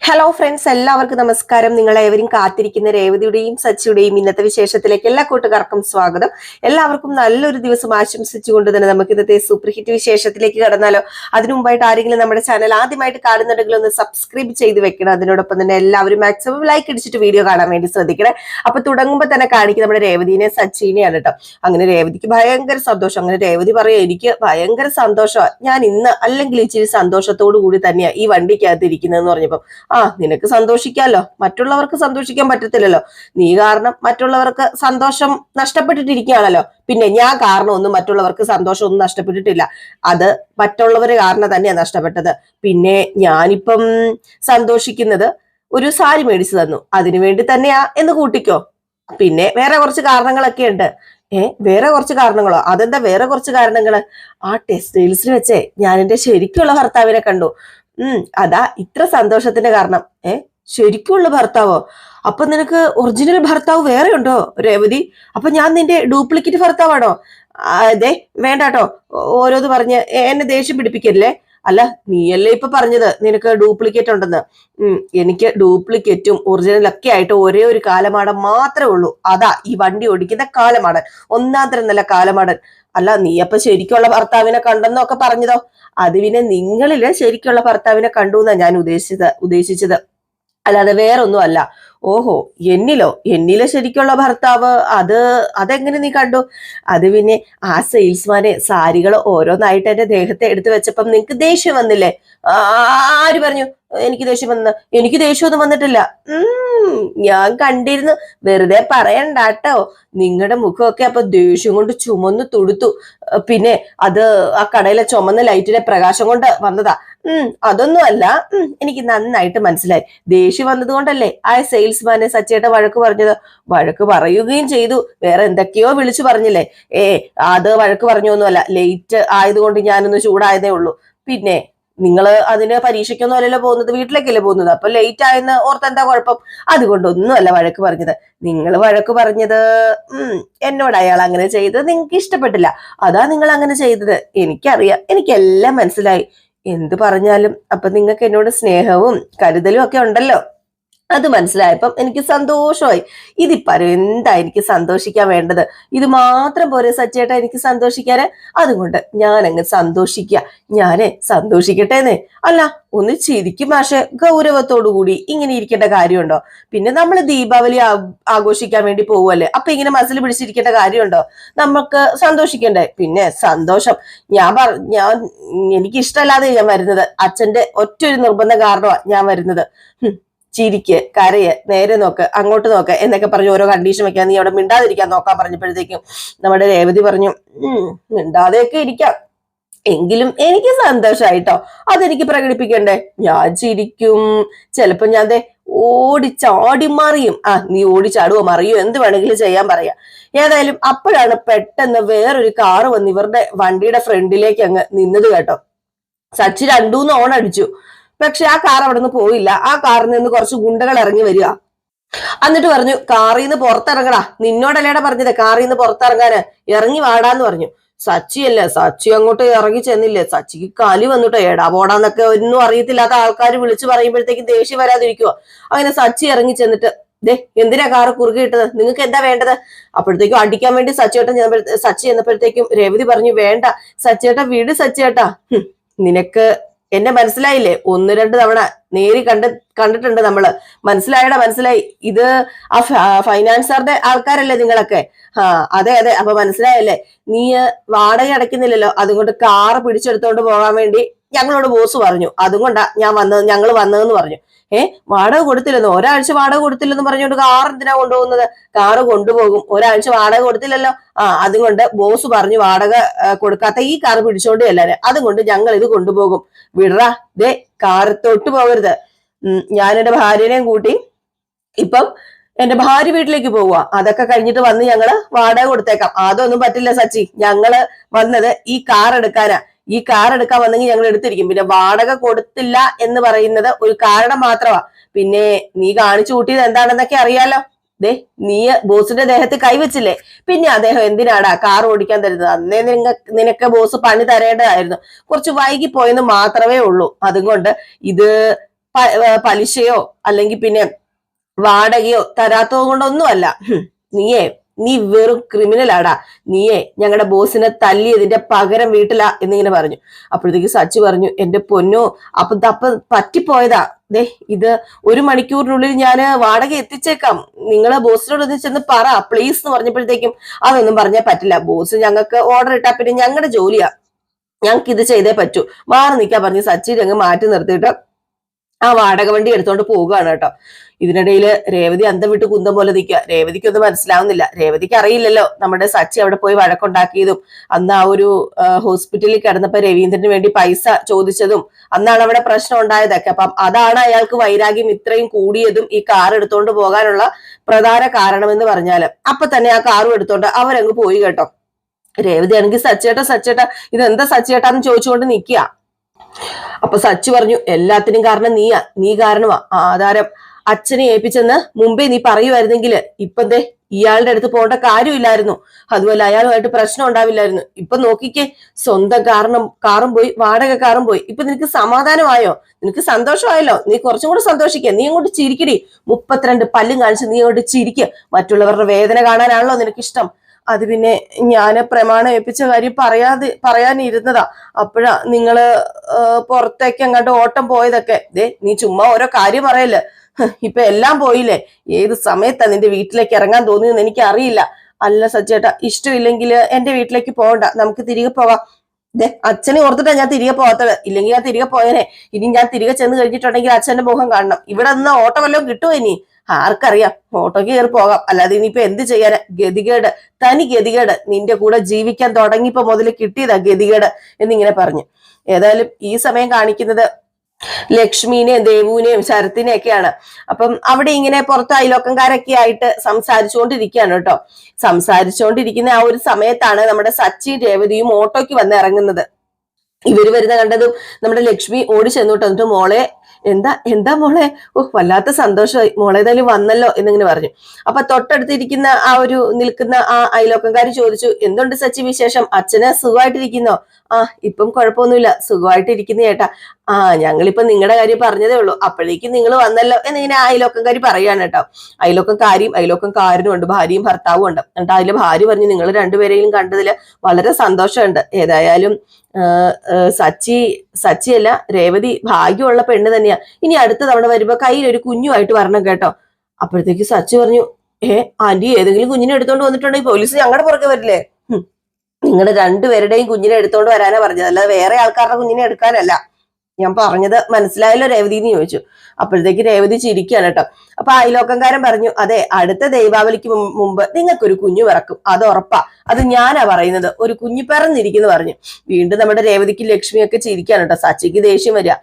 Hello friends, എല്ലാവർക്കും നമസ്കാരം. നിങ്ങളേവരും കാത്തിരിക്കുന്ന രേവതിയുടെയും സച്ചിയുടെയും ഇന്നത്തെ വിശേഷത്തിലേക്ക് എല്ലാ കൂട്ടുകാർക്കും സ്വാഗതം. എല്ലാവർക്കും നല്ലൊരു ദിവസം ആശംസിച്ചുകൊണ്ട് തന്നെ നമുക്ക് ഇന്നത്തെ സൂപ്പർ ഹിറ്റ് വിശേഷത്തിലേക്ക് കടന്നാലോ. അതിനു മുമ്പായിട്ട് ആരെങ്കിലും നമ്മുടെ ചാനൽ ആദ്യമായിട്ട് കാണുന്നുണ്ടെങ്കിൽ ഒന്ന് സബ്സ്ക്രൈബ് ചെയ്ത് വെക്കണം. അതിനോടൊപ്പം തന്നെ എല്ലാവരും മാക്സിമം ലൈക്ക് അടിച്ചിട്ട് വീഡിയോ കാണാൻ വേണ്ടി ശ്രദ്ധിക്കണേ. അപ്പൊ തുടങ്ങുമ്പോൾ തന്നെ കാണിക്കും നമ്മുടെ രേവതിനെ സച്ചിനെയാണ് കേട്ടോ. അങ്ങനെ രേവതിക്ക് ഭയങ്കര സന്തോഷം. അങ്ങനെ രേവതി പറയാ, എനിക്ക് ഭയങ്കര സന്തോഷമാണ്, ഞാൻ ഇന്ന് അല്ലെങ്കിൽ ഇച്ചിരി സന്തോഷത്തോടു കൂടി തന്നെയാ ഈ വണ്ടിക്കകത്ത് ഇരിക്കുന്നതെന്ന് പറഞ്ഞപ്പോ, നിനക്ക് സന്തോഷിക്കാമല്ലോ, മറ്റുള്ളവർക്ക് സന്തോഷിക്കാൻ പറ്റത്തില്ലല്ലോ, നീ കാരണം മറ്റുള്ളവർക്ക് സന്തോഷം നഷ്ടപ്പെട്ടിട്ടിരിക്കുകയാണല്ലോ, പിന്നെ ഞാൻ കാരണം ഒന്നും മറ്റുള്ളവർക്ക് സന്തോഷം ഒന്നും നഷ്ടപ്പെട്ടിട്ടില്ല, അത് മറ്റുള്ളവര് കാരണം തന്നെയാണ് നഷ്ടപ്പെട്ടത്. പിന്നെ ഞാനിപ്പം സന്തോഷിക്കുന്നത് ഒരു സാരി മേടിച്ചു തന്നു, അതിനു വേണ്ടി തന്നെയാ എന്ന് കൂട്ടിക്കോ. പിന്നെ വേറെ കുറച്ച് കാരണങ്ങളൊക്കെ ഉണ്ട്. വേറെ കുറച്ച് കാരണങ്ങളോ? അതെന്താ വേറെ കുറച്ച് കാരണങ്ങള്? ആ ടെക്സ്റ്റൈൽസിൽ വെച്ചേ ഞാൻ എന്റെ ശരിക്കുള്ള ഭർത്താവിനെ കണ്ടു. അതാ ഇത്ര സന്തോഷത്തിന്റെ കാരണം. ശരിക്കുള്ള ഭർത്താവോ? അപ്പൊ നിനക്ക് ഒറിജിനൽ ഭർത്താവ് വേറെ ഉണ്ടോ രേവതി? അപ്പൊ ഞാൻ നിന്റെ ഡ്യൂപ്ലിക്കേറ്റ് ഭർത്താവാണോ? അതെ, വേണ്ടാട്ടോ, ഓരോന്ന് പറഞ്ഞ് എന്നെ ദേഷ്യം പിടിപ്പിക്കല്ലേ. അല്ല, നീയല്ലേ ഇപ്പൊ പറഞ്ഞത് നിനക്ക് ഡ്യൂപ്ലിക്കേറ്റ് ഉണ്ടെന്ന്. എനിക്ക് ഡ്യൂപ്ലിക്കേറ്റും ഒറിജിനലൊക്കെ ആയിട്ട് ഒരേ ഒരു കാലമാടൻ മാത്രമേ ഉള്ളൂ. അതാ ഈ വണ്ടി ഓടിക്കുന്ന കാലമാടൻ, ഒന്നാം തരം നല്ല കാലമാടൻ. അല്ല, നീ അപ്പൊ ശരിക്കുള്ള ഭർത്താവിനെ കണ്ടെന്നൊക്കെ പറഞ്ഞതോ? അത് പിന്നെ നിങ്ങളില് ശരിക്കുള്ള ഭർത്താവിനെ കണ്ടു എന്നാ ഞാൻ ഉദ്ദേശിച്ചത്, അല്ലാതെ വേറൊന്നും അല്ല. ഓഹോ, എന്നിലെ ശരിക്കുള്ള ഭർത്താവ് അതെങ്ങനെ നീ കണ്ടു? അത് പിന്നെ ആ സെയിൽസ്മാനെ സാരികൾ ഓരോന്നായിട്ട് എന്റെ ദേഹത്തെ എടുത്തു വെച്ചപ്പം നിനക്ക് ദേഷ്യം വന്നില്ലേ? ആര് പറഞ്ഞു എനിക്ക് ദേഷ്യം വന്ന? എനിക്ക് ദേഷ്യമൊന്നും വന്നിട്ടില്ല. ഞാൻ കണ്ടിരുന്നു, വെറുതെ പറയണ്ടാട്ടോ. നിങ്ങളുടെ മുഖമൊക്കെ അപ്പൊ ദേഷ്യം കൊണ്ട് ചുമന്നു തുടുത്തു. പിന്നെ അത് ആ കടയിലെ ചുമന്ന ലൈറ്റിന്റെ പ്രകാശം കൊണ്ട് വന്നതാ. അതൊന്നും അല്ല. എനിക്ക് നന്നായിട്ട് മനസ്സിലായി. ദേഷ്യം വന്നത് കൊണ്ടല്ലേ ആ സെയിൽസ്മാനെ സച്ചേട്ട വഴക്ക് പറഞ്ഞത്. വഴക്ക് പറയുകയും ചെയ്തു, വേറെ എന്തൊക്കെയോ വിളിച്ചു പറഞ്ഞില്ലേ. അത് വഴക്ക് പറഞ്ഞൊന്നുമല്ല, ലേറ്റ് ആയതുകൊണ്ട് ഞാനൊന്ന് ചൂടായതേ ഉള്ളൂ. പിന്നെ നിങ്ങള് അതിന് പരീക്ഷയ്ക്കൊന്നും അല്ലല്ലോ പോകുന്നത്, വീട്ടിലേക്കല്ലേ പോകുന്നത്, അപ്പൊ ലേറ്റ് ആയെന്ന് ഓർത്ത് എന്താ കുഴപ്പം? അതുകൊണ്ടൊന്നും അല്ല വഴക്ക് പറഞ്ഞത്. നിങ്ങൾ വഴക്ക് പറഞ്ഞത് എന്നോട് അയാൾ അങ്ങനെ ചെയ്തത് നിങ്ങൾക്ക് ഇഷ്ടപ്പെട്ടില്ല, അതാ നിങ്ങൾ അങ്ങനെ ചെയ്തത്. എനിക്കറിയാം, എനിക്കെല്ലാം മനസ്സിലായി. എന്ത് പറഞ്ഞാലും അപ്പൊ നിങ്ങൾക്ക് എന്നോട് സ്നേഹവും കരുതലും ഒക്കെ ഉണ്ടല്ലോ. അത് മനസ്സിലായപ്പം എനിക്ക് സന്തോഷമായി. ഇതിപ്പരം എന്താ എനിക്ക് സന്തോഷിക്കാൻ വേണ്ടത്? ഇത് മാത്രം പോരെ സച്ചേട്ടാ എനിക്ക് സന്തോഷിക്കാന്? അതുകൊണ്ട് ഞാൻ അങ്ങ് സന്തോഷിക്കുക. ഞാന് സന്തോഷിക്കട്ടേന്നേ. അല്ല, ഒന്ന് ചിരിക്കും മാഷെ, ഗൗരവത്തോടു കൂടി ഇങ്ങനെ ഇരിക്കേണ്ട കാര്യമുണ്ടോ? പിന്നെ നമ്മൾ ദീപാവലി ആഘോഷിക്കാൻ വേണ്ടി പോവല്ലേ, അപ്പൊ ഇങ്ങനെ മസിൽ പിടിച്ചിരിക്കേണ്ട കാര്യമുണ്ടോ? നമുക്ക് സന്തോഷിക്കണ്ടേ? പിന്നെ സന്തോഷം ഞാൻ എനിക്ക് ഇഷ്ടമല്ലാതെ ഞാൻ വരുന്നത്, അച്ഛന്റെ ഒറ്റൊരു നിർബന്ധ കാരണമാണ് ഞാൻ വരുന്നത്. ചിരിക്ക്, കരയെ, നേരെ നോക്ക്, അങ്ങോട്ട് നോക്ക് എന്നൊക്കെ പറഞ്ഞു ഓരോ കണ്ടീഷൻ വെക്കാൻ, നീ അവിടെ മിണ്ടാതിരിക്കാൻ നോക്കാൻ പറഞ്ഞപ്പോഴത്തേക്കും നമ്മുടെ രേവതി പറഞ്ഞു, മിണ്ടാതെയൊക്കെ ഇരിക്കാം, എങ്കിലും എനിക്ക് സന്തോഷായിട്ടോ, അതെനിക്ക് പ്രകടിപ്പിക്കണ്ടേ? ഞാൻ ചിരിക്കും, ചിലപ്പോ ഞാൻ ഓടിച്ചാടി മറിയും. നീ ഓടിച്ചാടുവോ മറിയോ എന്ത് വേണമെങ്കിലും ചെയ്യാൻ പറയാ. ഏതായാലും അപ്പോഴാണ് പെട്ടെന്ന് വേറൊരു കാറ് വന്ന് ഇവരുടെ വണ്ടിയുടെ ഫ്രണ്ടിലേക്ക് അങ്ങ് നിന്നത് കേട്ടോ. സച്ചി 2-3 ഓൺ അടിച്ചു, പക്ഷെ ആ കാർ അവിടെ നിന്ന് പോയില്ല. ആ കാറിൽ നിന്ന് കുറച്ച് ഗുണ്ടകൾ ഇറങ്ങി വരിക. എന്നിട്ട് പറഞ്ഞു, കാറിൽ നിന്ന് പുറത്തിറങ്ങടാ, നിന്നോടല്ലേടാ പറഞ്ഞത് കാറിൽ നിന്ന് പുറത്തിറങ്ങാന്, ഇറങ്ങി വാടാന്ന് പറഞ്ഞു. സച്ചിയല്ലേ, സച്ചി അങ്ങോട്ട് ഇറങ്ങി ചെന്നില്ലേ, സച്ചിക്ക് കലി വന്നിട്ടോ. ഏടാ പോടാന്നൊക്കെ ഒന്നും അറിയത്തില്ലാത്ത ആൾക്കാർ വിളിച്ചു പറയുമ്പോഴത്തേക്ക് ദേഷ്യം വരാതിരിക്കുവോ? അങ്ങനെ സച്ചി ഇറങ്ങി ചെന്നിട്ട്, എന്തിനാ കാറ് കുറുകെ ഇട്ടത്, നിങ്ങൾക്ക് എന്താ വേണ്ടത്? അപ്പോഴത്തേക്കും അടിക്കാൻ വേണ്ടി സച്ചി എന്നപ്പോഴത്തേക്കും രേവതി പറഞ്ഞു, വേണ്ട സച്ചേട്ടാ, വീട് സച്ചേട്ടാ, നിനക്ക് എന്നെ മനസ്സിലായില്ലേ? 1-2 തവണ നേരി കണ്ടിട്ടുണ്ട് നമ്മള്. മനസ്സിലായി. ഇത് ആ ഫൈനാൻസറുടെ ആൾക്കാരല്ലേ നിങ്ങളൊക്കെ? അതെ, അപ്പൊ മനസ്സിലായല്ലേ? നീ വാടക അടയ്ക്കുന്നില്ലല്ലോ, അതുകൊണ്ട് കാറ് പിടിച്ചെടുത്തോണ്ട് പോകാൻ വേണ്ടി ഞങ്ങളോട് ബോസ് പറഞ്ഞു, അതുകൊണ്ടാ ഞങ്ങൾ വന്നതെന്ന് പറഞ്ഞു. വാടക കൊടുത്തില്ലെന്നോ? ഒരാഴ്ച വാടക കൊടുത്തില്ലെന്ന് പറഞ്ഞുകൊണ്ട് കാർ എന്തിനാ കൊണ്ടുപോകുന്നത്? കാറ് കൊണ്ടുപോകും, ഒരാഴ്ച വാടക കൊടുത്തില്ലല്ലോ. അതുകൊണ്ട് ബോസ് പറഞ്ഞു വാടക കൊടുക്കാത്ത ഈ കാർ പിടിച്ചോണ്ട് എല്ലാരും, അതുകൊണ്ട് ഞങ്ങൾ ഇത് കൊണ്ടുപോകും. വിടറാ, കാറ് തൊട്ട് പോകരുത്. ഞാൻ എന്റെ ഭാര്യനെയും കൂട്ടി ഇപ്പം എന്റെ ഭാര്യ വീട്ടിലേക്ക് പോവുക, അതൊക്കെ കഴിഞ്ഞിട്ട് വന്ന് ഞങ്ങള് വാടക കൊടുത്തേക്കാം. അതൊന്നും പറ്റില്ല സച്ചി, ഞങ്ങള് വന്നത് ഈ കാർ എടുക്കാനാ. ഈ കാർ എടുക്കാൻ വന്നെങ്കിൽ ഞങ്ങൾ എടുത്തിരിക്കും. പിന്നെ വാടക കൊടുത്തില്ല എന്ന് പറയുന്നത് ഒരു കാരണം മാത്രമാ. പിന്നെ നീ കാണിച്ചു കൂട്ടിയത് എന്താണെന്നൊക്കെ അറിയാലോ. നീ ബോസിന്റെ ദേഹത്ത് കൈവച്ചില്ലേ, പിന്നെ അദ്ദേഹം എന്തിനാടാ കാർ ഓടിക്കാൻ തരുന്നത്? അന്നേ നിനക്ക് ബോസ് പണി തരേണ്ടതായിരുന്നു, കുറച്ച് വൈകി പോയെന്ന് മാത്രമേ ഉള്ളൂ. അതുകൊണ്ട് ഇത് പലിശയോ അല്ലെങ്കിൽ പിന്നെ വാടകയോ തരാത്തത് കൊണ്ടൊന്നുമല്ല. നീ വെറും ക്രിമിനലാടാ, ഞങ്ങളുടെ ബോസിനെ തല്ലിയതിന്റെ പകരം വീട്ടിലാ എന്നിങ്ങനെ പറഞ്ഞു. അപ്പോഴത്തേക്ക് സച്ചി പറഞ്ഞു, എന്റെ പൊന്നോ, അപ്പൊ പറ്റിപ്പോയതാ. ഇത് 1 മണിക്കൂറിനുള്ളിൽ ഞാൻ വാടക എത്തിച്ചേക്കാം, നിങ്ങളെ ബോസിനോട് ഒന്ന് ചെന്ന് പറ പ്ലീസ് എന്ന് പറഞ്ഞപ്പോഴത്തേക്കും അതൊന്നും പറഞ്ഞാൽ പറ്റില്ല, ബോസ് ഞങ്ങൾക്ക് ഓർഡർ ഇട്ടാ പിന്നെ ഞങ്ങളുടെ ജോലിയാ, ഞങ്ങൾക്ക് ഇത് ചെയ്തേ പറ്റൂ, മാറി നിൽക്കാൻ പറഞ്ഞ് സച്ചി അങ്ങ് മാറ്റി നിർത്തിയിട്ട് ആ വാടക വണ്ടി എടുത്തോണ്ട് പോവുകയാണ് കേട്ടോ. ഇതിനിടയിൽ രേവതി അന്തം വിട്ട് കുന്തം പോലെ നിൽക്കുക. രേവതിക്കൊന്നും മനസ്സിലാവുന്നില്ല. രേവതിക്ക് അറിയില്ലല്ലോ നമ്മുടെ സച്ചി അവിടെ പോയി വഴക്കുണ്ടാക്കിയതും അന്ന് ആ ഒരു ഹോസ്പിറ്റലിൽ കിടന്നപ്പോ രവീന്ദ്രന് വേണ്ടി പൈസ ചോദിച്ചതും അന്നാണ് അവിടെ പ്രശ്നം ഉണ്ടായതൊക്കെ. അപ്പം അതാണ് അയാൾക്ക് വൈരാഗ്യം ഇത്രയും കൂടിയതും ഈ കാർ എടുത്തോണ്ട് പോകാനുള്ള പ്രധാന കാരണമെന്ന് പറഞ്ഞാല്. അപ്പൊ തന്നെ ആ കാറും എടുത്തോണ്ട് അവരങ്ങ് പോയി കേട്ടോ. രേവതി ആണെങ്കിൽ സച്ചേട്ടാ ഇതെന്താ സച്ചേട്ടാന്ന് ചോദിച്ചുകൊണ്ട് നിൽക്കുക. അപ്പൊ സച്ചി പറഞ്ഞു, എല്ലാത്തിനും കാരണം നീ കാരണമാ, ആധാരം അച്ഛനെ ഏൽപ്പിച്ചെന്ന് മുമ്പേ നീ പറയുമായിരുന്നെങ്കിൽ ഇപ്പത്തെ ഇയാളുടെ അടുത്ത് പോകേണ്ട കാര്യമില്ലായിരുന്നു, അതുപോലെ അയാളുമായിട്ട് പ്രശ്നം ഉണ്ടാവില്ലായിരുന്നു. ഇപ്പൊ നോക്കിക്കേ, സ്വന്തം കാറും പോയി, വാടക കാറും പോയി. ഇപ്പൊ നിനക്ക് സമാധാനമായോ? നിനക്ക് സന്തോഷമായല്ലോ? നീ കുറച്ചും കൂടെ സന്തോഷിക്കുക, നീ അങ്ങോട്ട് ചിരിക്കടി, 32 പല്ലും കാണിച്ച് നീ അങ്ങോട്ട് ചിരിക്കുക. മറ്റുള്ളവരുടെ വേദന കാണാനാണല്ലോ നിനക്കിഷ്ടം. അത് പിന്നെ ഞാന് പ്രമാണം ഏൽപ്പിച്ച കാര്യം പറയാനിരുന്നതാ, അപ്പോഴാ നിങ്ങള് പുറത്തേക്ക് അങ്ങോട്ട് ഓട്ടം പോയതൊക്കെ. നീ ചുമ്മാ ഓരോ കാര്യം പറയല്ലേ, ഇപ്പൊ എല്ലാം പോയില്ലേ, ഏത് സമയത്താ നിന്റെ വീട്ടിലേക്ക് ഇറങ്ങാൻ തോന്നിയെന്ന് എനിക്ക് അറിയില്ല. അല്ല സച്ചേട്ടാ, ഇഷ്ടമില്ലെങ്കിൽ എന്റെ വീട്ടിലേക്ക് പോകണ്ട, നമുക്ക് തിരികെ പോവാം. അച്ഛനെ ഓർത്തിട്ടാ ഞാൻ തിരികെ പോകാത്തത്, ഇല്ലെങ്കിൽ ഞാൻ തിരികെ പോയനെ. ഇനി ഞാൻ തിരികെ ചെന്ന് കഴിഞ്ഞിട്ടുണ്ടെങ്കിൽ അച്ഛന്റെ മുഖം കാണണം. ഇവിടെ നിന്ന് ഓട്ടം വല്ലതും കിട്ടുമോ ഇനി? ആർക്കറിയാം, ഓട്ടോക്ക് കയറി പോകാം, അല്ലാതെ ഇനിയിപ്പോ എന്ത് ചെയ്യാന്? ഗതികേട്, തനി ഗതികേട്, നിന്റെ കൂടെ ജീവിക്കാൻ തുടങ്ങിയപ്പോ മുതൽ കിട്ടിയതാ ഗതികേട് എന്നിങ്ങനെ പറഞ്ഞു. ഏതായാലും ഈ സമയം കാണിക്കുന്നത് ലക്ഷ്മിനെയും ദേവുവിനെയും ശരത്തിനെയൊക്കെയാണ്. അപ്പം അവിടെ ഇങ്ങനെ പുറത്ത് അയലോക്കംകാരൊക്കെ ആയിട്ട് സംസാരിച്ചുകൊണ്ടിരിക്കുകയാണ് കേട്ടോ. സംസാരിച്ചുകൊണ്ടിരിക്കുന്ന ആ ഒരു സമയത്താണ് നമ്മുടെ സച്ചി രേവതിയും ഓട്ടോയ്ക്ക് വന്ന് ഇറങ്ങുന്നത്. ഇവര് വരുന്ന കണ്ടതും നമ്മുടെ ലക്ഷ്മി ഓടി ചെന്നോട്ട് എന്നിട്ട് മോളെ എന്താ മോളെ, വല്ലാത്ത സന്തോഷമായി, മോളെ ഏതായാലും വന്നല്ലോ എന്നിങ്ങനെ പറഞ്ഞു. അപ്പൊ തൊട്ടടുത്തിരിക്കുന്ന ആ ഒരു നിൽക്കുന്ന ആ അയലോക്കംകാരി ചോദിച്ചു, എന്തുണ്ട് സച്ചി വിശേഷം, അച്ഛന് സുഖമായിട്ടിരിക്കുന്നോ? ഇപ്പം കുഴപ്പമൊന്നുമില്ല, സുഖമായിട്ടിരിക്കുന്ന ചേട്ടാ. ഞങ്ങളിപ്പൊ നിങ്ങളുടെ കാര്യം പറഞ്ഞതേ ഉള്ളൂ, അപ്പോഴേക്കും നിങ്ങൾ വന്നല്ലോ എന്നിങ്ങനെ അയലോക്കംകാരി പറയാണ് കേട്ടോ. അയലോക്കംകാരനും ഉണ്ട്, ഭാര്യയും ഭർത്താവും ഉണ്ട്. എന്നിട്ട് അതില് ഭാര്യ പറഞ്ഞു, നിങ്ങൾ രണ്ടുപേരെയും കണ്ടതിൽ വളരെ സന്തോഷമുണ്ട്. ഏതായാലും സച്ചിയല്ല രേവതി ഭാഗ്യമുള്ള പെണ്ണ് തന്നെയാ, ഇനി അടുത്ത തവണ വരുമ്പോ കയ്യിലൊരു കുഞ്ഞുമായിട്ട് വരണം കേട്ടോ. അപ്പോഴത്തേക്ക് സച്ചി പറഞ്ഞു, ആന്റി ഏതെങ്കിലും കുഞ്ഞിനെ എടുത്തോണ്ട് വന്നിട്ടുണ്ടെങ്കിൽ പോലീസ് ഞങ്ങളുടെ പുറകെ വരില്ലേ? നിങ്ങളുടെ രണ്ടുപേരുടെയും കുഞ്ഞിനെ എടുത്തോണ്ട് വരാനാ പറഞ്ഞത്, അല്ലാതെ വേറെ ആൾക്കാരുടെ കുഞ്ഞിനെ എടുക്കാനല്ല. ഞാൻ പറഞ്ഞത് മനസ്സിലായല്ലോ രേവതി എന്ന് ചോദിച്ചു. അപ്പോഴത്തേക്ക് രേവതി ചിരിക്കുകയാണ് കേട്ടോ. അപ്പൊ അയലോക്കംകാരൻ പറഞ്ഞു, അതെ, അടുത്ത ദീപാവലിക്ക് മുമ്പ് നിങ്ങൾക്കൊരു കുഞ്ഞു പിറക്കും, അത് ഉറപ്പാ, അത് ഞാനാ പറയുന്നത്, ഒരു കുഞ്ഞു പിറന്നിരിക്കുന്നു പറഞ്ഞു. വീണ്ടും നമ്മുടെ രേവതിക്ക് ലക്ഷ്മിയൊക്കെ ചിരിക്കുകയാണ് കേട്ടോ. സച്ചിക്ക് ദേഷ്യം വരിക.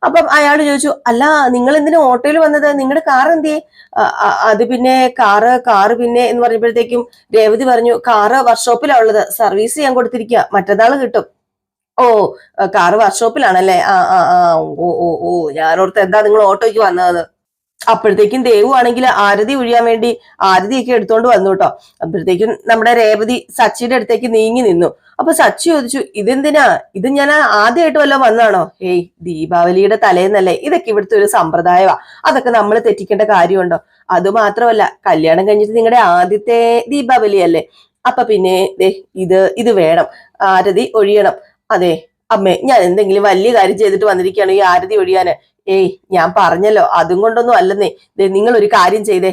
അപ്പം അയാൾ ചോദിച്ചു, അല്ല നിങ്ങൾ എന്തിനാ ഓട്ടോയിൽ വന്നത്, നിങ്ങളുടെ കാർ എന്തിയെ? അത് പിന്നെ കാറ് പിന്നെ എന്ന് പറഞ്ഞപ്പോഴത്തേക്കും രേവതി പറഞ്ഞു, കാറ് വർക്ക്ഷോപ്പിലാ ഉള്ളത്, സർവീസ് ചെയ്യാൻ കൊടുത്തിരിക്കുക, മറ്റന്നാൾ കിട്ടും. കാറ് വർക്ക്ഷോപ്പിലാണല്ലേ? ഞാനോർത്ത് എന്താ നിങ്ങൾ ഓട്ടോയ്ക്ക് വന്നത്. അപ്പോഴത്തേക്കും ദേവു ആണെങ്കിൽ ആരതി ഒഴിയാൻ വേണ്ടി ആരതിയൊക്കെ എടുത്തോണ്ട് വന്നു കേട്ടോ. അപ്പോഴത്തേക്കും നമ്മുടെ രേവതി സച്ചിയുടെ അടുത്തേക്ക് നീങ്ങി നിന്നു. അപ്പൊ സച്ചി ചോദിച്ചു, ഇതെന്തിനാ, ഇത് ഞാൻ ആദ്യമായിട്ട് വല്ലതും വന്നാണോ? ദീപാവലിയുടെ തലേന്നല്ലേ, ഇതൊക്കെ ഇവിടുത്തെ ഒരു സമ്പ്രദായമാ, അതൊക്കെ നമ്മൾ തെറ്റിക്കേണ്ട കാര്യമുണ്ടോ? അത് മാത്രമല്ല, കല്യാണം കഴിഞ്ഞിട്ട് നിങ്ങളുടെ ആദ്യത്തെ ദീപാവലി അല്ലേ, അപ്പൊ പിന്നെ ഇത് വേണം, ആരതി ഒഴിയണം. അതെ അമ്മേ, ഞാൻ എന്തെങ്കിലും വലിയ കാര്യം ചെയ്തിട്ട് വന്നിരിക്കുകയാണ് ഈ ആരതി ഒഴിയാന്? ഞാൻ പറഞ്ഞല്ലോ, അതും കൊണ്ടൊന്നും അല്ലെന്നേ. നിങ്ങൾ ഒരു കാര്യം ചെയ്തേ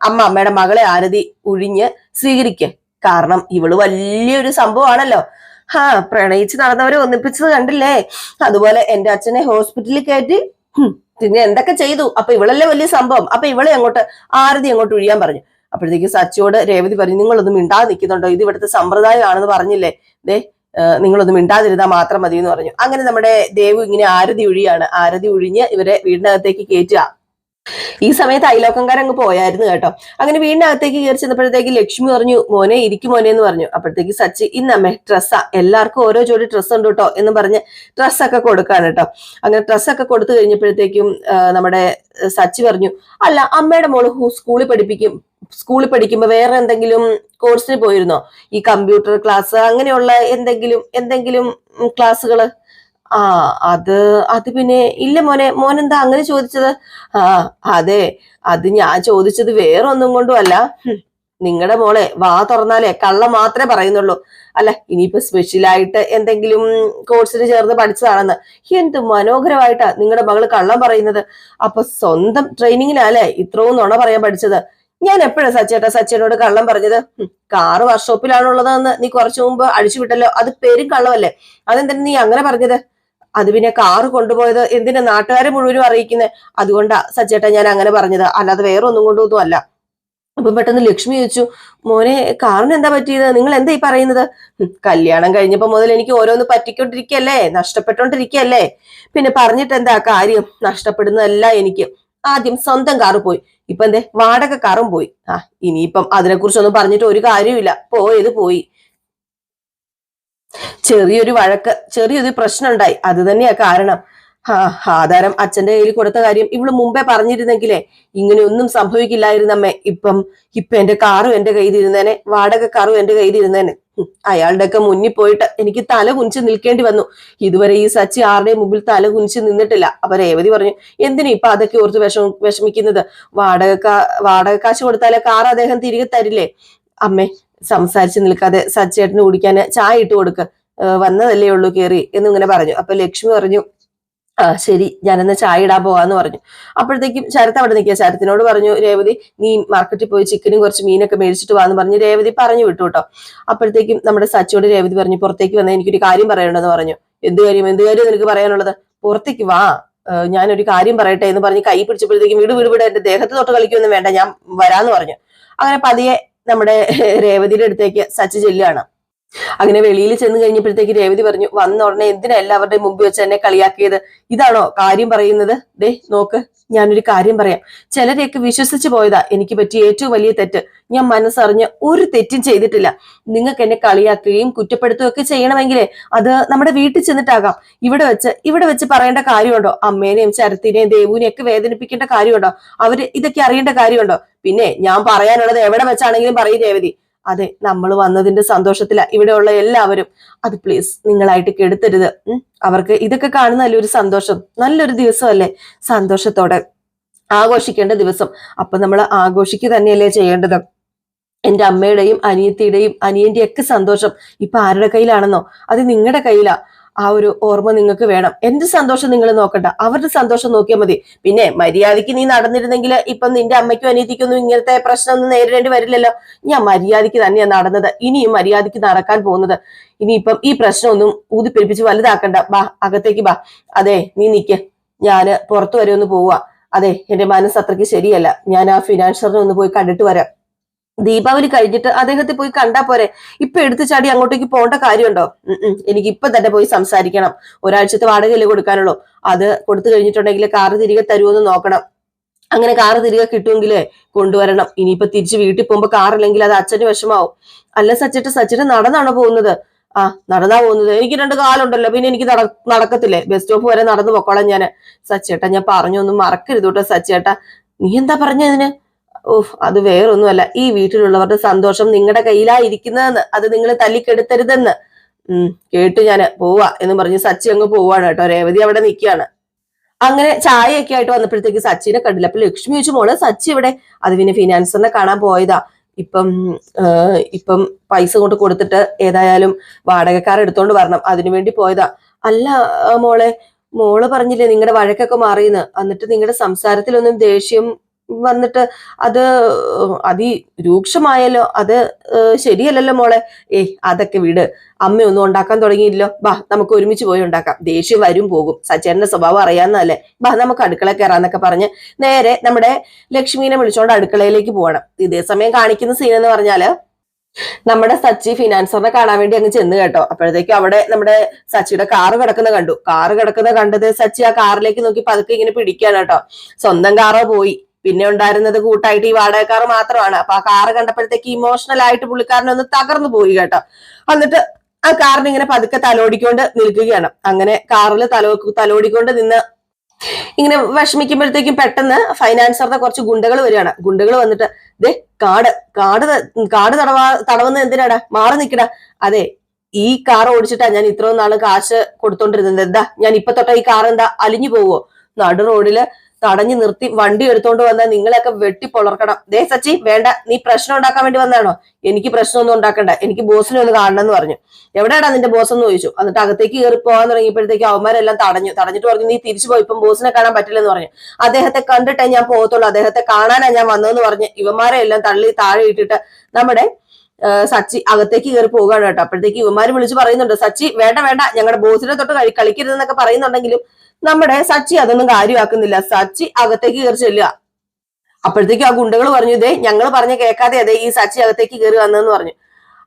അമ്മയുടെ മകളെ ആരതി ഒഴിഞ്ഞ് സ്വീകരിക്ക, കാരണം ഇവള് വലിയൊരു സംഭവമാണല്ലോ. പ്രണയിച്ച് നടന്നവരെ ഒന്നിപ്പിച്ചത് കണ്ടില്ലേ, അതുപോലെ എന്റെ അച്ഛനെ ഹോസ്പിറ്റലിൽ കയറ്റി പിന്നെ എന്തൊക്കെ ചെയ്തു, അപ്പൊ ഇവളല്ലേ വലിയ സംഭവം, അപ്പൊ ഇവളെ ആരതി അങ്ങോട്ട് ഒഴിയാൻ പറഞ്ഞു. അപ്പോഴത്തേക്ക് സച്ചിയോട് രേവതി പറഞ്ഞു, നിങ്ങളൊന്നും മിണ്ടാതെ നിൽക്കുന്നുണ്ടോ, ഇത് ഇവിടുത്തെ സമ്പ്രദായമാണെന്ന് പറഞ്ഞില്ലേ, നിങ്ങളൊന്നും മിണ്ടാതിരുന്നാൽ മാത്രം മതി എന്ന് പറഞ്ഞു. അങ്ങനെ നമ്മുടെ ദേവു ഇങ്ങനെ ആരതി ഒഴിയാണ്. ആരതി ഒഴിഞ്ഞ് ഇവരെ വീടിനകത്തേക്ക് കയറ്റുക. ഈ സമയത്ത് അയലോക്കംകാരങ്ങ് പോയായിരുന്നു കേട്ടോ. അങ്ങനെ വീടിനകത്തേക്ക് കയറി ചെന്നപ്പോഴത്തേക്ക് ലക്ഷ്മി പറഞ്ഞു, മോനെ ഇരിക്കും മോനെ എന്ന് പറഞ്ഞു. അപ്പോഴത്തേക്ക് സച്ചി, ഇന്നമ്മേ ഡ്രസ്സാ, എല്ലാവർക്കും ഓരോ ജോഡി ഡ്രസ്സ് ഉണ്ട് കേട്ടോ എന്ന് പറഞ്ഞ് ഡ്രസ്സൊക്കെ കൊടുക്കാണ് കേട്ടോ. അങ്ങനെ ഡ്രസ്സൊക്കെ കൊടുത്തു കഴിഞ്ഞപ്പോഴത്തേക്കും നമ്മുടെ സച്ചി പറഞ്ഞു, അല്ല അമ്മയുടെ മോള് സ്കൂളിൽ പഠിക്കുമ്പോ വേറെ എന്തെങ്കിലും കോഴ്സിന് പോയിരുന്നോ, ഈ കമ്പ്യൂട്ടർ ക്ലാസ് അങ്ങനെയുള്ള എന്തെങ്കിലും ക്ലാസ്സുകള്? ആ അത് അത് പിന്നെ ഇല്ല മോനെ, മോനെന്താ അങ്ങനെ ചോദിച്ചത്? ആ അതെ, അത് ഞാൻ ചോദിച്ചത് വേറെ ഒന്നും കൊണ്ടും അല്ല. നിങ്ങളുടെ മോളെ വാ തുറന്നാലേ കള്ളം മാത്രമേ പറയുന്നുള്ളൂ. അല്ല ഇനിയിപ്പോ സ്പെഷ്യലായിട്ട് എന്തെങ്കിലും കോഴ്സിന് ചേർന്ന് പഠിച്ചതാണെന്ന്. എന്ത് മനോഹരമായിട്ടാ നിങ്ങളുടെ മകള് കള്ളം പറയുന്നത്. അപ്പൊ സ്വന്തം ട്രെയിനിങ്ങിലല്ലേ ഇത്രയും നുണ പറയാൻ പഠിച്ചത്? ഞാൻ എപ്പോഴാ സച്ചിനോട് കള്ളം പറഞ്ഞത്? കാറ് വർക്ക്ഷോപ്പിലാണുള്ളതെന്ന് നീ കുറച്ചു മുമ്പ് അഴിച്ചു വിട്ടല്ലോ, അത് പേരും കള്ളമല്ലേ? അതെന്താ നീ അങ്ങനെ പറഞ്ഞത്? അത് പിന്നെ കാറ് കൊണ്ടുപോയത് എന്തിനാ നാട്ടുകാരെ മുഴുവനും അറിയിക്കുന്നത്? അതുകൊണ്ടാ സച്ചേട്ടാ ഞാൻ അങ്ങനെ പറഞ്ഞത്, അല്ലാതെ വേറെ ഒന്നും കൊണ്ടൊന്നും അല്ല. അപ്പൊ പെട്ടെന്ന് ലക്ഷ്മി ചോദിച്ചു, മോനെ കാറിന് എന്താ പറ്റിയത്? നിങ്ങൾ എന്താ ഈ പറയുന്നത്? കല്യാണം കഴിഞ്ഞപ്പോ മുതൽ എനിക്ക് ഓരോന്ന് പറ്റിക്കൊണ്ടിരിക്കല്ലേ, നഷ്ടപ്പെട്ടോണ്ടിരിക്കല്ലേ. പിന്നെ പറഞ്ഞിട്ട് എന്താ കാര്യം? നഷ്ടപ്പെടുന്നതല്ല എനിക്ക്. ആദ്യം സ്വന്തം കാറ് പോയി, ഇപ്പൊ എന്തേ വാടക കാറും പോയി. ഇനിയിപ്പം അതിനെക്കുറിച്ചൊന്നും പറഞ്ഞിട്ട് ഒരു കാര്യമില്ല, പോയത് പോയി. ചെറിയൊരു വഴക്ക്, ചെറിയൊരു പ്രശ്നം ഉണ്ടായി, അത് തന്നെയാ കാരണം. ആധാരം അച്ഛന്റെ കയ്യിൽ കൊടുത്ത കാര്യം ഇവള് മുമ്പേ പറഞ്ഞിരുന്നെങ്കിലേ ഇങ്ങനെയൊന്നും സംഭവിക്കില്ലായിരുന്നമ്മേ. ഇപ്പൊ എന്റെ കാറും എന്റെ കയ്യിൽ ഇരുന്നേനെ, വാടക കാറും എന്റെ കയ്യിൽ ഇരുന്നേനെ. അയാളുടെ ഒക്കെ മുന്നിൽ പോയിട്ട് എനിക്ക് തല കുനിച്ച് നിൽക്കേണ്ടി വന്നു. ഇതുവരെ ഈ സച്ചി ആരുടെയും മുമ്പിൽ തല കുനിച്ച് നിന്നിട്ടില്ല. അപ്പൊ രേവതി പറഞ്ഞു, എന്തിനാ ഇപ്പൊ അതൊക്കെ ഓർത്ത് വിഷമിക്കുന്നത്? വാടക കാശ് കൊടുത്താലേ കാർ അദ്ദേഹം തിരികെ തരില്ലേ? അമ്മേ സംസാരിച്ച് നിൽക്കാതെ സച്ചേട്ടന് കുടിക്കാൻ ചായ ഇട്ട് കൊടുക്ക്, വന്നതല്ലേ ഉള്ളൂ കേറി എന്നിങ്ങനെ പറഞ്ഞു. അപ്പൊ ലക്ഷ്മി പറഞ്ഞു, ശരി ഞാനെന്നാ ചായ ഇടാൻ പോവാന്ന് പറഞ്ഞു. അപ്പോഴത്തേക്കും ശരത്ത് അവിടെ നിൽക്കുക. ശരത്തിനോട് പറഞ്ഞു രേവതി, നീ മാർക്കറ്റിൽ പോയി ചിക്കനും കുറച്ച് മീനൊക്കെ മേടിച്ചിട്ട് വാന്ന് പറഞ്ഞ് രേവതി പറഞ്ഞു വിട്ടു കേട്ടോ. അപ്പോഴത്തേക്കും നമ്മുടെ സച്ചിയോട് രേവതി പറഞ്ഞു, പുറത്തേക്ക് വന്നാൽ എനിക്കൊരു കാര്യം പറയണമെന്ന് പറഞ്ഞു. എന്ത് കാര്യം നിനക്ക് പറയാനുള്ളത്? പുറത്തേക്ക് വാ, ഞാനൊരു കാര്യം പറയട്ടെ എന്ന് പറഞ്ഞ് കൈ പിടിച്ചപ്പോഴത്തേക്കും വീട് എന്റെ ദേഹത്ത് തൊട്ട് കളിക്കൊന്നും വേണ്ട, ഞാൻ വരാന്ന് പറഞ്ഞു. അങ്ങനെ പതിയെ നമ്മുടെ രേവതിയുടെ അടുത്തേക്ക് സച്ചി ചെല്ലുകയാണ്. അങ്ങനെ വെളിയിൽ ചെന്ന് കഴിഞ്ഞപ്പോഴത്തേക്ക് രേവതി പറഞ്ഞു, വന്ന ഉടനെ എന്തിനാ എല്ലാവരുടെയും മുമ്പിൽ വെച്ച് എന്നെ കളിയാക്കിയത്? ഇതാണോ കാര്യം പറയുന്നത്? ദേ നോക്ക്, ഞാനൊരു കാര്യം പറയാം. ചിലരെയൊക്കെ വിശ്വസിച്ച് പോയതാ എനിക്ക് പറ്റിയ ഏറ്റവും വലിയ തെറ്റ്. ഞാൻ മനസ്സറിഞ്ഞ് ഒരു തെറ്റും ചെയ്തിട്ടില്ല. നിങ്ങൾക്ക് എന്നെ കളിയാക്കുകയും കുറ്റപ്പെടുത്തുകയൊക്കെ ചെയ്യണമെങ്കിലേ അത് നമ്മുടെ വീട്ടിൽ ചെന്നിട്ടാകാം. ഇവിടെ വെച്ച് പറയേണ്ട കാര്യമുണ്ടോ? അമ്മേനെയും ശരത്തിനെയും ദേവുവിനെയും ഒക്കെ വേദനിപ്പിക്കേണ്ട കാര്യമുണ്ടോ? അവര് ഇതൊക്കെ അറിയേണ്ട കാര്യമുണ്ടോ? പിന്നെ ഞാൻ പറയാനുള്ളത് എവിടെ വെച്ചാണെങ്കിലും പറയും രേവതി. അതെ, നമ്മൾ വന്നതിന്റെ സന്തോഷത്തില ഇവിടെയുള്ള എല്ലാവരും. അത് പ്ലീസ് നിങ്ങളായിട്ട് കെടുത്തരുത്. അവർക്ക് ഇതൊക്കെ കാണുന്നതല്ലേ ഒരു സന്തോഷം, നല്ലൊരു ദിവസമല്ലേ, സന്തോഷത്തോടെ ആഘോഷിക്കേണ്ട ദിവസം. അപ്പൊ നമ്മൾ ആഘോഷിക്കുക തന്നെയല്ലേ ചെയ്യേണ്ടത്. എന്റെ അമ്മയുടെയും അനിയത്തിയുടെയും അനിയന്റെ ഒക്കെ സന്തോഷം ഇപ്പൊ ആരുടെ കയ്യിലാണെന്നോ? അത് നിങ്ങളുടെ കയ്യിലാ. ആ ഒരു ഓർമ്മ നിങ്ങൾക്ക് വേണം. എന്റെ സന്തോഷം നിങ്ങൾ നോക്കണ്ട, അവരുടെ സന്തോഷം നോക്കിയാൽ മതി. പിന്നെ മര്യാദയ്ക്ക് നീ നടന്നിരുന്നെങ്കിൽ ഇപ്പൊ നിന്റെ അമ്മയ്ക്കും അനിയത്തിക്കൊന്നും ഇങ്ങനത്തെ പ്രശ്നമൊന്നും നേരിടേണ്ടി വരില്ലല്ലോ. ഞാൻ മര്യാദയ്ക്ക് തന്നെയാണ് നടന്നത്, ഇനിയും മര്യാദയ്ക്ക് നടക്കാൻ പോകുന്നത്. ഇനിയിപ്പം ഈ പ്രശ്നമൊന്നും ഊതിപ്പെരിപ്പിച്ച് വലുതാക്കണ്ട. ബാ അകത്തേക്ക് ബാ. അതെ നീ നിക്ക്, ഞാന് പുറത്തു വരെ ഒന്ന് പോവാ. അതെ എന്റെ മനസ്സ് അത്രയ്ക്ക് ശരിയല്ല, ഞാൻ ആ ഫിനാൻഷ്യറിനെ ഒന്ന് പോയി കണ്ടിട്ട് വരാം. ദീപാവലി കഴിഞ്ഞിട്ട് അദ്ദേഹത്തെ പോയി കണ്ടാ പോരെ? ഇപ്പൊ എടുത്തു ചാടി അങ്ങോട്ടേക്ക് പോകേണ്ട കാര്യമുണ്ടോ? എനിക്ക് ഇപ്പൊ തന്നെ പോയി സംസാരിക്കണം. ഒരാഴ്ചത്തെ വാടകയല്ലേ കൊടുക്കാനുള്ളൂ, അത് കൊടുത്തു കഴിഞ്ഞിട്ടുണ്ടെങ്കിൽ കാറ് തിരികെ തരുമെന്ന് നോക്കണം. അങ്ങനെ കാറ് തിരികെ കിട്ടുമെങ്കിലേ കൊണ്ടുവരണം. ഇനിയിപ്പൊ തിരിച്ച് വീട്ടിൽ പോകുമ്പോ കാറില്ലെങ്കിൽ അത് അച്ഛന് വിഷമാവും. അല്ല സച്ചിട്ട് നടന്നാണോ പോകുന്നത്? നടന്നാ പോകുന്നത്. എനിക്ക് 2 കാലുണ്ടല്ലോ, പിന്നെ എനിക്ക് നടക്കത്തില്ലേ? ബസ് സ്റ്റോപ്പ് വരെ നടന്നു പൊക്കോളാം ഞാൻ. സച്ചേട്ടാ ഞാൻ പറഞ്ഞൊന്നും മറക്കരുത് കേട്ടോ സച്ചേട്ടാ. നീ എന്താ പറഞ്ഞതിന്? അത് വേറൊന്നുമല്ല, ഈ വീട്ടിലുള്ളവരുടെ സന്തോഷം നിങ്ങളുടെ കയ്യിലായിരിക്കുന്നതെന്ന്, അത് നിങ്ങൾ തല്ലിക്കെടുത്തരുതെന്ന്. കേട്ടു ഞാന്, പോവാ എന്ന് പറഞ്ഞ് സച്ചി അങ്ങ് പോവാണ് കേട്ടോ. രേവതി അവിടെ നിൽക്കുകയാണ്. അങ്ങനെ ചായയൊക്കെ ആയിട്ട് വന്നപ്പോഴത്തേക്ക് സച്ചിനെ കണ്ടില്ല. അപ്പൊ ലക്ഷ്മി ചോദിച്ചു, മോള് സച്ചി ഇവിടെ? അത് പിന്നെ ഫിനാൻസറിനെ കാണാൻ പോയതാ. ഇപ്പം പൈസ കൊണ്ട് കൊടുത്തിട്ട് ഏതായാലും വാടകക്കാർ എടുത്തോണ്ട് വരണം, അതിനുവേണ്ടി പോയതാ. അല്ല മോള് പറഞ്ഞില്ലേ നിങ്ങളുടെ വഴക്കൊക്കെ മാറിയെന്ന്, എന്നിട്ട് നിങ്ങളുടെ സംസാരത്തിലൊന്നും ദേഷ്യം വന്നിട്ട് അത് അതിരൂക്ഷമായല്ലോ, അത് ശരിയല്ലല്ലോ മോളെ. അതൊക്കെ വിട്, അമ്മയൊന്നും ഉണ്ടാക്കാൻ തുടങ്ങിയില്ലോ. ബാ നമുക്ക് ഒരുമിച്ച് പോയി ഉണ്ടാക്കാം, ദേഷ്യം വരും പോകും, സച്ചേട്ടന്റെ സ്വഭാവം അറിയാവുന്നതല്ലേ. ബാ നമുക്ക് അടുക്കള കയറാന്നൊക്കെ പറഞ്ഞ് നേരെ നമ്മുടെ ലക്ഷ്മീനെ വിളിച്ചോണ്ട് അടുക്കളയിലേക്ക് പോകണം. ഇതേ സമയം കാണിക്കുന്ന സീൻ എന്ന് പറഞ്ഞാല് നമ്മുടെ സച്ചി ഫിനാൻസറിനെ കാണാൻ വേണ്ടി അങ്ങ് ചെന്ന് കേട്ടോ. അപ്പോഴത്തേക്കും അവിടെ നമ്മുടെ സച്ചിയുടെ കാറ് കിടക്കുന്ന കണ്ടത് സച്ചി ആ കാറിലേക്ക് നോക്കി പതുക്കെ ഇങ്ങനെ പിടിക്കാണ് കേട്ടോ. സ്വന്തം കാറോ പോയി, പിന്നെ ഉണ്ടായിരുന്നത് കൂട്ടായിട്ട് ഈ വാടകക്കാർ മാത്രമാണ്. അപ്പൊ ആ കാറ് കണ്ടപ്പോഴത്തേക്ക് ഇമോഷണൽ ആയിട്ട് പുള്ളിക്കാരനൊന്ന് തകർന്നു പോയി കേട്ടോ. എന്നിട്ട് ആ കാറിന് ഇങ്ങനെ പതുക്കെ തലോടിക്കൊണ്ട് നിൽക്കുകയാണ്. അങ്ങനെ കാറിൽ തലോടിക്കൊണ്ട് നിന്ന് ഇങ്ങനെ വിഷമിക്കുമ്പോഴത്തേക്കും പെട്ടെന്ന് ഫൈനാൻസറിന്റെ കുറച്ച് ഗുണ്ടകൾ വരികയാണ്. ഗുണ്ടകൾ വന്നിട്ട്, ദേ കാട് തടവുന്ന എന്തിനാടാ, മാറി നിക്കടാ. അതെ ഈ കാർ ഓടിച്ചിട്ടാ ഞാൻ ഇത്രയും നാള് കാശ് കൊടുത്തോണ്ടിരുന്നത്. എന്താ ഞാൻ ഇപ്പൊ തൊട്ട ഈ കാർ എന്താ അലിഞ്ഞു പോവോ? നടു റോഡില് തടഞ്ഞു നിർത്തി വണ്ടി എടുത്തോണ്ട് വന്നാൽ നിങ്ങളെയൊക്കെ വെട്ടി പൊളർക്കണം. ദേ സച്ചി, വേണ്ട, നീ പ്രശ്നം ഉണ്ടാക്കാൻ വേണ്ടി വന്നാണോ? എനിക്ക് പ്രശ്നമൊന്നും ഉണ്ടാക്കണ്ട, എനിക്ക് ബോസിനെ ഒന്ന് കാണണം എന്ന് പറഞ്ഞു. എവിടെയാടാ നിന്റെ ബോസ് എന്ന് ചോദിച്ചു. എന്നിട്ട് അകത്തേക്ക് കയറി പോകാൻ തുടങ്ങിയപ്പോഴത്തേക്ക് അവന്മാരെല്ലാം തടഞ്ഞിട്ട് പറഞ്ഞു, നീ തിരിച്ചു പോയി, ഇപ്പം ബോസിനെ കാണാൻ പറ്റില്ലെന്ന് പറഞ്ഞു. അദ്ദേഹത്തെ കണ്ടിട്ടേ ഞാൻ പോകത്തുള്ളൂ, അദ്ദേഹത്തെ കാണാനാ ഞാൻ വന്നതെന്ന് പറഞ്ഞ് ഇവന്മാരെ എല്ലാം തള്ളി താഴെ ഇട്ടിട്ട് നമ്മുടെ സച്ചി അകത്തേക്ക് കയറി പോവുകയാണ് കേട്ടോ. അപ്പോഴത്തേക്ക് ഇവന്മാര് വിളിച്ച് പറയുന്നുണ്ട്, സച്ചി വേണ്ട വേണ്ട, ഞങ്ങളുടെ ബോസിനെ തൊട്ട് കളിക്കരുതെന്നൊക്കെ പറയുന്നുണ്ടെങ്കിലും നമ്മുടെ സച്ചി അതൊന്നും കാര്യമാക്കുന്നില്ല. സച്ചി അകത്തേക്ക് കയറി ചെല്ലുക. അപ്പോഴത്തേക്കും ആ ഗുണ്ടകൾ പറഞ്ഞു, ഇതേ ഞങ്ങൾ പറഞ്ഞ കേൾക്കാതെ അതെ ഈ സച്ചി അകത്തേക്ക് കയറി വന്നതെന്ന് പറഞ്ഞു.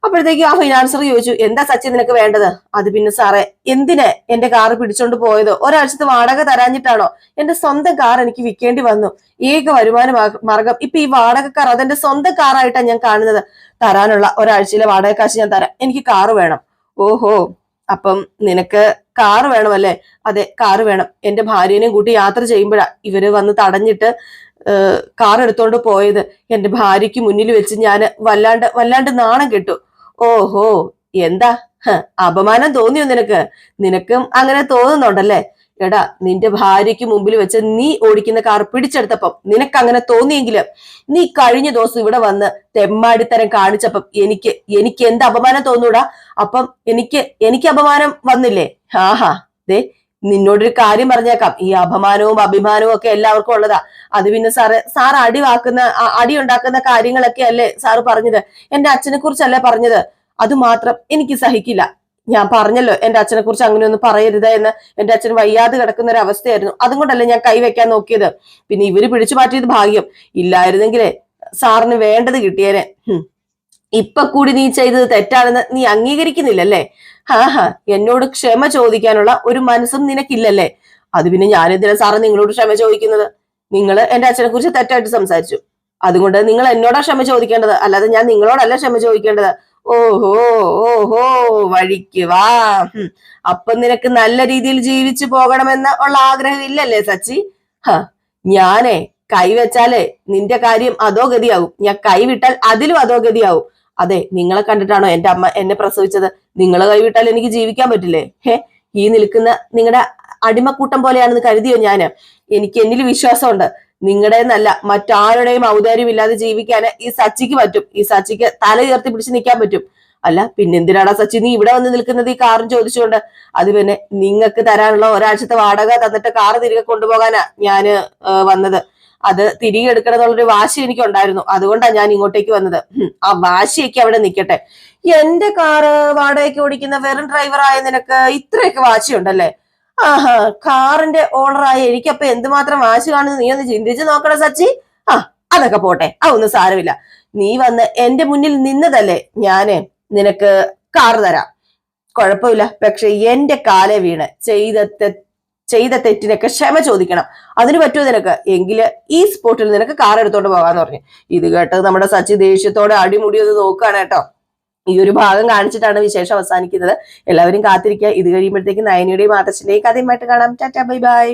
അപ്പോഴത്തേക്ക് ആ ഫൈനാൻസർ ചോദിച്ചു, എന്താ സച്ചി നിനക്ക് വേണ്ടത്? അത് പിന്നെ സാറേ, എന്തിന് എന്റെ കാറ് പിടിച്ചോണ്ട് പോയതോ? ഒരാഴ്ചത്തെ വാടക തരാഞ്ഞിട്ടാണോ? എന്റെ സ്വന്തം കാർ എനിക്ക് വിൽക്കേണ്ടി വന്നു. ഏക വരുമാന മാർഗം ഇപ്പൊ ഈ വാടക കാർ അതെന്റെ സ്വന്തം കാറായിട്ടാണ് ഞാൻ കാണുന്നത്. തരാനുള്ള ഒരാഴ്ചയിലെ വാടക കാശ് ഞാൻ തരാം, എനിക്ക് കാറ് വേണം. ഓഹോ, അപ്പം നിനക്ക് കാറ് വേണമല്ലേ? അതെ, കാറ് വേണം. എന്റെ ഭാര്യനെയും കൂട്ടി യാത്ര ചെയ്യുമ്പോഴാ ഇവര് വന്ന് തടഞ്ഞിട്ട് കാർ എടുത്തോണ്ട് പോയത്. എന്റെ ഭാര്യയ്ക്ക് മുന്നിൽ വെച്ച് ഞാൻ വല്ലാണ്ട് നാണം കെട്ടു. ഓഹോ, എന്താ അപമാനം തോന്നിയോ നിനക്ക്? നിനക്കും അങ്ങനെ തോന്നുന്നുണ്ടല്ലേ? എടാ, നിന്റെ ഭാര്യയ്ക്ക് മുമ്പിൽ വെച്ച് നീ ഓടിക്കുന്ന കാർ പിടിച്ചെടുത്തപ്പം നിനക്ക് അങ്ങനെ തോന്നിയെങ്കില് നീ കഴിഞ്ഞ ദിവസം ഇവിടെ വന്ന് തെമ്മാടിത്തരം കാണിച്ചപ്പം എനിക്ക് എന്ത് അപമാനം തോന്നൂടാ? അപ്പം എനിക്ക് അപമാനം വന്നില്ലേ? ആഹാ, ദേ നിന്നോടൊരു കാര്യം പറഞ്ഞേക്കാം, ഈ അപമാനവും അഭിമാനവും ഒക്കെ എല്ലാവർക്കും ഉള്ളതാ. അത് പിന്നെ സാർ അടി ഉണ്ടാക്കുന്ന കാര്യങ്ങളൊക്കെ അല്ലേ സാറ് പറഞ്ഞത്? എന്റെ അച്ഛനെ കുറിച്ചല്ലേ പറഞ്ഞത്? അത് മാത്രം എനിക്ക് സഹിക്കില്ല. ഞാൻ പറഞ്ഞല്ലോ എന്റെ അച്ഛനെ കുറിച്ച് അങ്ങനെയൊന്നും പറയരുത് എന്ന്. എന്റെ അച്ഛൻ വയ്യാതെ കിടക്കുന്ന ഒരു അവസ്ഥയായിരുന്നു, അതുകൊണ്ടല്ലേ ഞാൻ കൈവയ്ക്കാൻ നോക്കിയത്. പിന്നെ ഇവര് പിടിച്ചു മാറ്റിയത് ഭാഗ്യം. ഇല്ലായിരുന്നെങ്കിലേ സാറിന് വേണ്ടത് കിട്ടിയേനെ. ഇപ്പൊ കൂടി നീ ചെയ്തത് തെറ്റാണെന്ന് നീ അംഗീകരിക്കുന്നില്ലല്ലേ? എന്നോട് ക്ഷമ ചോദിക്കാനുള്ള ഒരു മനസ്സും നിനക്കില്ലല്ലേ? അത് പിന്നെ ഞാനെന്തിനാ സാറ് നിങ്ങളോട് ക്ഷമ ചോദിക്കുന്നത്? നിങ്ങൾ എന്റെ അച്ഛനെ കുറിച്ച് തെറ്റായിട്ട് സംസാരിച്ചു, അതുകൊണ്ട് നിങ്ങൾ എന്നോടാ ക്ഷമ ചോദിക്കേണ്ടത്, അല്ലാതെ ഞാൻ നിങ്ങളോടല്ല ക്ഷമ ചോദിക്കേണ്ടത്. ഓഹോ ഓഹോ, വഴിക്ക് വാ. അപ്പൊ നിനക്ക് നല്ല രീതിയിൽ ജീവിച്ചു പോകണമെന്ന് ഉള്ള ആഗ്രഹം ഇല്ലല്ലേ സച്ചി? ഞാനേ കൈവച്ചാലേ നിന്റെ കാര്യം അതോ ഗതിയാവും, ഞാൻ കൈവിട്ടാൽ അതിലും അതോ ഗതിയാവും. അതെ, നിങ്ങളെ കണ്ടിട്ടാണോ എന്റെ അമ്മ എന്നെ പ്രസവിച്ചത്? നിങ്ങളെ കൈവിട്ടാൽ എനിക്ക് ജീവിക്കാൻ പറ്റില്ലേ? ഈ നിൽക്കുന്ന നിങ്ങളുടെ അടിമക്കൂട്ടം പോലെയാണെന്ന് കരുതിയോ ഞാന്? എനിക്ക് എന്നിൽ വിശ്വാസമുണ്ട്. നിങ്ങളുടെന്നല്ല മറ്റാരുടെയും ഔദാര്യം ഇല്ലാതെ ജീവിക്കാൻ ഈ സച്ചിക്ക് പറ്റും. ഈ സച്ചിക്ക് തല ഉയർത്തി പിടിച്ച് നിൽക്കാൻ പറ്റും. അല്ല പിന്നെന്തിനാടാ സച്ചി നീ ഇവിടെ വന്ന് നിൽക്കുന്നത് ഈ കാറും ചോദിച്ചുകൊണ്ട്? അത് പിന്നെ നിങ്ങൾക്ക് തരാനുള്ള ഒരാഴ്ചത്തെ വാടക തന്നിട്ട് കാറ് തിരികെ കൊണ്ടുപോകാനാ ഞാന് വന്നത്. അത് തിരികെ എടുക്കണം എന്നുള്ളൊരു വാശി എനിക്കുണ്ടായിരുന്നു, അതുകൊണ്ടാണ് ഞാൻ ഇങ്ങോട്ടേക്ക് വന്നത്. ആ വാശിയൊക്കെ അവിടെ നിൽക്കട്ടെ. എന്റെ കാറ് വാടകയ്ക്ക് ഓടിക്കുന്ന വെറും ഡ്രൈവറായ നിനക്ക് ഇത്രയൊക്കെ വാശിയുണ്ടല്ലേ? ആഹാ, കാറിന്റെ ഓണറായ എനിക്കപ്പൊ എന്തുമാത്രം വാശി കാണുന്നു നീ ഒന്ന് ചിന്തിച്ച് നോക്കണം സച്ചി. അതൊക്കെ പോട്ടെ, അതൊന്നും സാരമില്ല. നീ വന്ന് എന്റെ മുന്നിൽ നിന്നതല്ലേ, ഞാന് നിനക്ക് കാറ് തരാം, കുഴപ്പമില്ല. പക്ഷെ എന്റെ കാലെ വീണ് ചെയ്ത തെറ്റിനൊക്കെ ക്ഷമ ചോദിക്കണം. അതിന് പറ്റുമോ നിനക്ക്? എങ്കില് ഈ സ്പോട്ടിൽ നിനക്ക് കാർ എടുത്തോണ്ട് പോകാന്ന് പറഞ്ഞു. ഇത് കേട്ടത് നമ്മുടെ സച്ചി ദേഷ്യത്തോടെ അടിമുടി ഒന്ന് നോക്കുകയാണ് കേട്ടോ. ഈ ഒരു ഭാഗം കാണിച്ചിട്ടാണ് വിശേഷം അവസാനിക്കുന്നത്. എല്ലാവരും കാത്തിരിക്കുക. ഇത് കഴിയുമ്പോഴത്തേക്ക് നയനിയുടെയും ആദർശിന്റെയും കഥയുമായിട്ട് കാണാം. Tata, bye bye.